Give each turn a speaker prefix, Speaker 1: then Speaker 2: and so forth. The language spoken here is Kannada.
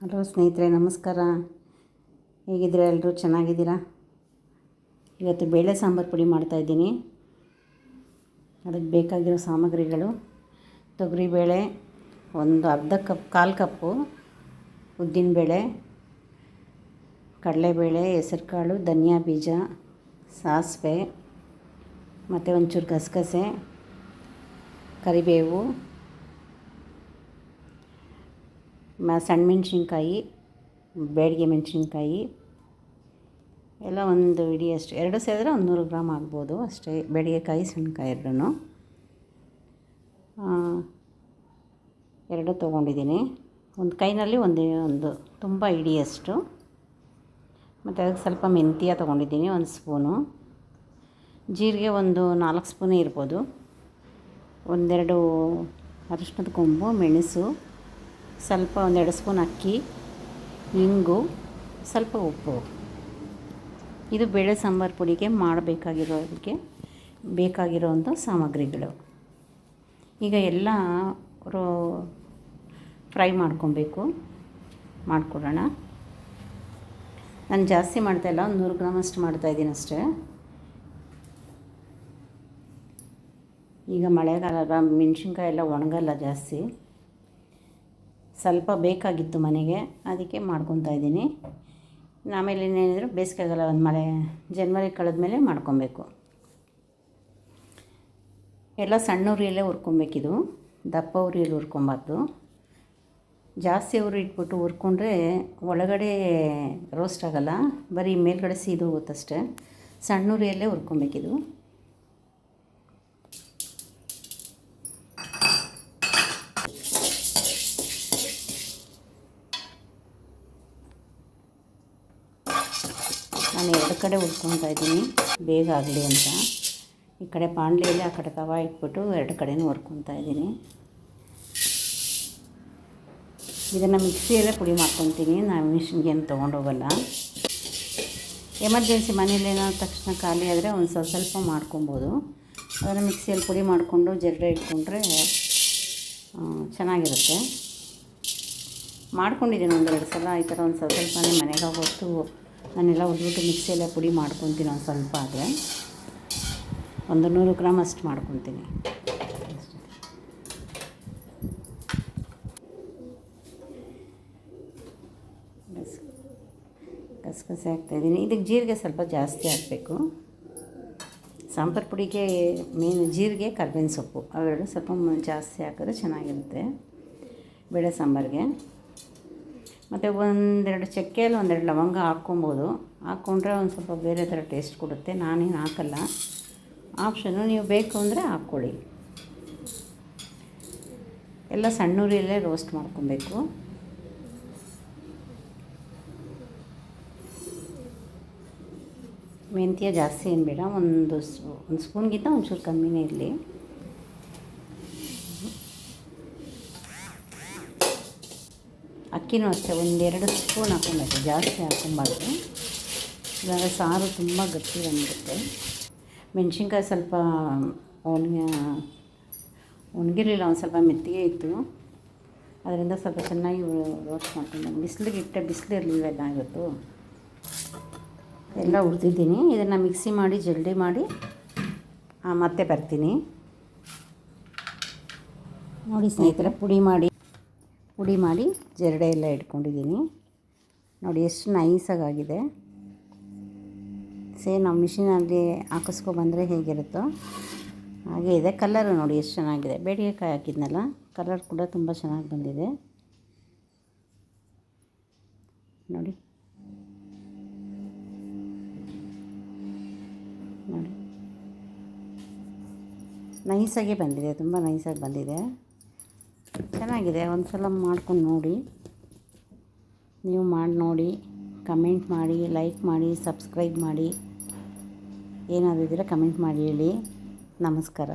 Speaker 1: ಹಲೋ ಸ್ನೇಹಿತರೆ, ನಮಸ್ಕಾರ. ಹೇಗಿದ್ದೀರಾ? ಎಲ್ಲರೂ ಚೆನ್ನಾಗಿದ್ದೀರಾ? ಇವತ್ತು ಬೇಳೆ ಸಾಂಬಾರು ಪುಡಿ ಮಾಡ್ತಾಯಿದ್ದೀನಿ. ಅದಕ್ಕೆ ಬೇಕಾಗಿರೋ ಸಾಮಗ್ರಿಗಳು: ತೊಗರಿಬೇಳೆ ಒಂದು ಅರ್ಧ ಕಪ್, ಕಾಲು ಕಪ್ಪು, ಉದ್ದಿನಬೇಳೆ, ಕಡಲೆಬೇಳೆ, ಹೆಸರುಕಾಳು, ಧನಿಯಾ ಬೀಜ, ಸಾಸಿವೆ, ಮತ್ತು ಒಂಚೂರು ಗಸಗಸೆ, ಕರಿಬೇವು, ಸಣ್ಣ ಮೆಣಸಿನ್ಕಾಯಿ, ಬ್ಯಾಡಗಿ ಮೆಣಸಿನ್ಕಾಯಿ ಎಲ್ಲ ಒಂದು ಹಿಡಿಯಷ್ಟು, ಎರಡು ಸೇರಿದ್ರೆ ಒಂದು 100 ಗ್ರಾಮ್ ಆಗ್ಬೋದು ಅಷ್ಟೇ. ಬೇಡಿಗೆಕಾಯಿ, ಸಣ್ಣಕಾಯಿ ಎರಡು ತೊಗೊಂಡಿದ್ದೀನಿ. ಒಂದು ಕೈನಲ್ಲಿ ಒಂದು ತುಂಬ ಹಿಡಿಯಷ್ಟು. ಮತ್ತು ಅದಕ್ಕೆ ಸ್ವಲ್ಪ ಮೆಂತ್ಯ ತೊಗೊಂಡಿದ್ದೀನಿ, 1 ಸ್ಪೂನು. ಜೀರಿಗೆ ಒಂದು 4 ಸ್ಪೂನೇ ಇರ್ಬೋದು. ಒಂದೆರಡು ಅರಿಶಿಣದ ಕೊಂಬು, ಮೆಣಸು, ಸ್ವಲ್ಪ 1-2 ಸ್ಪೂನ್ ಅಕ್ಕಿ, ಇಂಗು, ಸ್ವಲ್ಪ ಉಪ್ಪು. ಇದು ಬೇಳೆ ಸಾಂಬಾರು ಪುಡಿಗೆ ಮಾಡಬೇಕಾಗಿರೋದಕ್ಕೆ ಬೇಕಾಗಿರೋವಂಥ ಸಾಮಗ್ರಿಗಳು. ಈಗ ಎಲ್ಲ ಫ್ರೈ ಮಾಡ್ಕೊಡೋಣ. ನಾನು ಜಾಸ್ತಿ ಮಾಡ್ತಾಯಿಲ್ಲ, ಒಂದು 100 ಗ್ರಾಮ್ ಅಷ್ಟು ಮಾಡ್ತಾಯಿದ್ದೀನಿ ಅಷ್ಟೇ. ಈಗ ಮಳೆಗಾಲ, ಮೆಣಸಿನ್ಕಾಯಿ ಎಲ್ಲ ಒಣಗಲ್ಲ ಜಾಸ್ತಿ. ಸ್ವಲ್ಪ ಬೇಕಾಗಿತ್ತು ಮನೆಗೆ, ಅದಕ್ಕೆ ಮಾಡ್ಕೊತಾ ಇದ್ದೀನಿ. ಆಮೇಲೆ ಇನ್ನೇನಿದ್ರು ಬೇಸಿಗೆಗಾಲ, ಒಂದು ಜನವರಿ ಕಳೆದ್ಮೇಲೆ ಮಾಡ್ಕೊಬೇಕು. ಎಲ್ಲ ಸಣ್ಣ ಉರಿಯಲ್ಲೇ ಹುರ್ಕೊಬೇಕಿದು, ದಪ್ಪ ಉರಿಯಲ್ಲಿ ಹುರ್ಕೊಬಾರ್ದು. ಜಾಸ್ತಿ ಉರಿ ಇಟ್ಬಿಟ್ಟು ಹುರ್ಕೊಂಡ್ರೆ ಒಳಗಡೆ ರೋಸ್ಟ್ ಆಗೋಲ್ಲ, ಬರೀ ಮೇಲ್ಗಡೆ ಸೀದು ಹೋಗುತ್ತಷ್ಟೆ. ಸಣ್ಣ ಉರಿಯಲ್ಲೇ ಹುರ್ಕೊಬೇಕಿದು. ನಾನು 2 ಕಡೆ ಹುರ್ಕೊತಾ ಇದ್ದೀನಿ, ಬೇಗ ಆಗಲಿ ಅಂತ. ಈ ಕಡೆ ಬಾಣಲೆಯಲ್ಲಿ, ಆ ಕಡೆ ತವ ಇಟ್ಬಿಟ್ಟು 2 ಕಡೆನೂ ಹುರ್ಕೊತಾ ಇದ್ದೀನಿ. ಇದನ್ನು ಮಿಕ್ಸಿಯಲ್ಲೇ ಪುಡಿ ಮಾಡ್ಕೊತೀನಿ, ನಾನು ಮಿಷಿನ್ಗೇನು ತೊಗೊಂಡೋಗಲ್ಲ. ಎಮರ್ಜೆನ್ಸಿ ಮನೇಲಿ ಏನಾದ ತಕ್ಷಣ ಖಾಲಿ ಆದರೆ ಒಂದು ಸ್ವಲ್ಪ ಮಾಡ್ಕೊಬೋದು. ಅದನ್ನು ಮಿಕ್ಸಿಯಲ್ಲಿ ಪುಡಿ ಮಾಡಿಕೊಂಡು ಜರಡೆ ಇಟ್ಕೊಂಡ್ರೆ ಚೆನ್ನಾಗಿರುತ್ತೆ. ಮಾಡ್ಕೊಂಡಿದ್ದೀನಿ 1-2 ಸಲ ಈ ಥರ. ಒಂದು ಸ್ವಲ್ಪನೇ ಮನೆಗೆ ಆಗೋಷ್ಟು ನಾನೆಲ್ಲ ಹುರಿದ್ಬಿಟ್ಟು ಮಿಕ್ಸಿಯಲ್ಲೇ ಪುಡಿ ಮಾಡ್ಕೊತೀನಿ. ಒಂದು ಸ್ವಲ್ಪ ಆದರೆ ಒಂದು 100 ಗ್ರಾಮ್ ಅಷ್ಟು ಮಾಡ್ಕೊತೀನಿ. ಗಸಗಸೆ ಹಾಕ್ತಾಯಿದ್ದೀನಿ. ಇದಕ್ಕೆ ಜೀರಿಗೆ ಸ್ವಲ್ಪ ಜಾಸ್ತಿ ಹಾಕಬೇಕು. ಸಾಂಬಾರು ಪುಡಿಗೆ ಮೇನ್ ಜೀರಿಗೆ, ಕರ್ಬೇವಿನ ಸೊಪ್ಪು ಅವೆರಡು ಸ್ವಲ್ಪ ಜಾಸ್ತಿ ಹಾಕಿದ್ರೆ ಚೆನ್ನಾಗಿರುತ್ತೆ ಬೇಳೆ ಸಾಂಬಾರಿಗೆ. ಮತ್ತು 1-2 ಚಕ್ಕೆಯಲ್ಲಿ 1-2 ಲವಂಗ ಹಾಕ್ಕೊಬೋದು. ಹಾಕ್ಕೊಂಡ್ರೆ ಒಂದು ಸ್ವಲ್ಪ ಬೇರೆ ಥರ ಟೇಸ್ಟ್ ಕೊಡುತ್ತೆ. ನಾನೇನು ಹಾಕಲ್ಲ, ಆಪ್ಷನ್ನು. ನೀವು ಬೇಕು ಅಂದರೆ ಹಾಕ್ಕೊಳ್ಳಿ. ಎಲ್ಲ ಸಣ್ಣ ಉರಿಯಲ್ಲೇ ರೋಸ್ಟ್ ಮಾಡ್ಕೊಬೇಕು. ಮೆಂತ್ಯ ಜಾಸ್ತಿ ಏನು ಬೇಡ, ಒಂದು ಸ್ಪೂನ್ಗಿಂತ ಒಂಚೂರು ಕಮ್ಮಿನೇ ಇರಲಿ. ಅಕ್ಕಿನೂ ಅಷ್ಟೇ 1-2 ಸ್ಪೂನ್ ಹಾಕ್ಕೊಬೇಕು, ಜಾಸ್ತಿ ಹಾಕ್ಕೊಬಾರ್ದು. ಇವಾಗ ಸಾರು ತುಂಬ ಗಟ್ಟಿ ಬಂದುಬಿಡುತ್ತೆ. ಮೆಣಸಿನ್ಕಾಯಿ ಸ್ವಲ್ಪ ಒಣಗಿರಲಿಲ್ಲ, ಒಂದು ಸ್ವಲ್ಪ ಮೆತ್ತಿಗೆ ಇತ್ತು. ಅದರಿಂದ ಸ್ವಲ್ಪ ಚೆನ್ನಾಗಿ ರೋಸ್ಟ್ ಮಾಡ್ಕೊಂಡು ಬಿಸಿಲಿಗೆ ಇಟ್ಟೆ, ಬಿಸಿಲು ಇರಲಿಲ್ಲ ಇವತ್ತು. ಎಲ್ಲ ಹುರಿದಿದ್ದೀನಿ. ಇದನ್ನು ಮಿಕ್ಸಿ ಮಾಡಿ ಜಲ್ಡಿ ಮಾಡಿ ಮತ್ತೆ ಬರ್ತೀನಿ. ನೋಡಿ ಸ್ನೇಹಿತರೆ, ಪುಡಿ ಮಾಡಿ ಜರಡೆ ಎಲ್ಲ ಇಟ್ಕೊಂಡಿದ್ದೀನಿ. ನೋಡಿ ಎಷ್ಟು ನೈಸಾಗಿದೆ. ನಾವು ಮಿಷಿನಲ್ಲಿ ಹಾಕಿಸ್ಕೊಬಂದರೆ ಹೇಗಿರುತ್ತೋ ಹಾಗೆ ಇದೆ. ಕಲರು ನೋಡಿ ಎಷ್ಟು ಚೆನ್ನಾಗಿದೆ. ಬೇಡಿಗೆಕಾಯಿ ಹಾಕಿದ್ನಲ್ಲ, ಕಲರ್ ಕೂಡ ತುಂಬ ಚೆನ್ನಾಗಿ ಬಂದಿದೆ ನೋಡಿ. ನೈಸಾಗಿ ಬಂದಿದೆ, ತುಂಬ ನೈಸಾಗಿ ಬಂದಿದೆ, ಚೆನ್ನಾಗಿದೆ. ಒಂದು ಸಲ ಮಾಡ್ಕೊಂಡು ನೋಡಿ. ನೀವು ಮಾಡಿ ನೋಡಿ, ಕಮೆಂಟ್ ಮಾಡಿ, ಲೈಕ್ ಮಾಡಿ, ಸಬ್ಸ್ಕ್ರೈಬ್ ಮಾಡಿ. ಏನಾದರೂ ಇದ್ದರೆ ಕಮೆಂಟ್ ಮಾಡಿ ಹೇಳಿ. ನಮಸ್ಕಾರ.